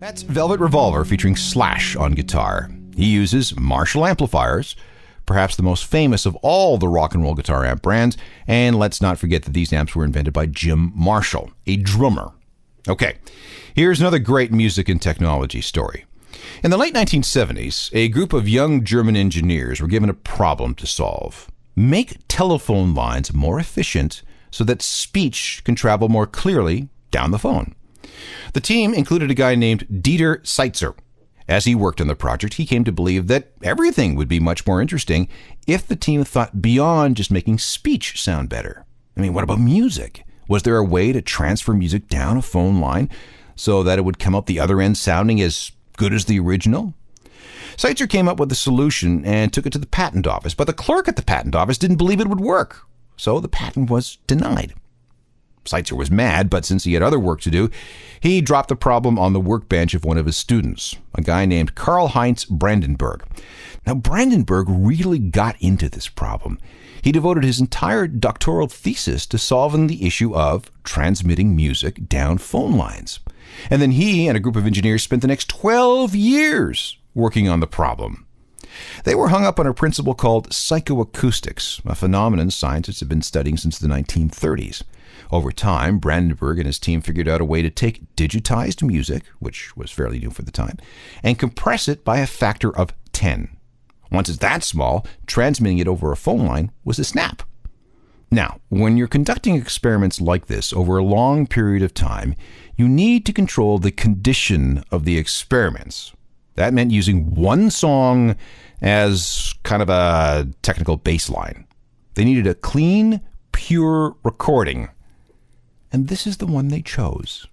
That's Velvet Revolver featuring Slash on guitar. He uses Marshall amplifiers, perhaps the most famous of all the rock and roll guitar amp brands, and let's not forget that these amps were invented by Jim Marshall, a drummer. Okay, here's another great music and technology story. In the late 1970s, a group of young German engineers were given a problem to solve. Make telephone lines more efficient so that speech can travel more clearly down the phone. The team included a guy named Dieter Seitzer. As he worked on the project, he came to believe that everything would be much more interesting if the team thought beyond just making speech sound better. I mean, what about music? Was there a way to transfer music down a phone line so that it would come out the other end sounding as good as the original? Seitzer came up with a solution and took it to the patent office, but the clerk at the patent office didn't believe it would work, so the patent was denied. Seitzer was mad, but since he had other work to do, he dropped the problem on the workbench of one of his students, a guy named Karl-Heinz Brandenburg. Now, Brandenburg really got into this problem. He devoted his entire doctoral thesis to solving the issue of transmitting music down phone lines. And then he and a group of engineers spent the next 12 years working on the problem. They were hung up on a principle called psychoacoustics, a phenomenon scientists have been studying since the 1930s. Over time, Brandenburg and his team figured out a way to take digitized music, which was fairly new for the time, and compress it by a factor of 10. Once it's that small, transmitting it over a phone line was a snap. Now, when you're conducting experiments like this over a long period of time, you need to control the condition of the experiments. That meant using one song as kind of a technical baseline. They needed a clean, pure recording. And this is the one they chose.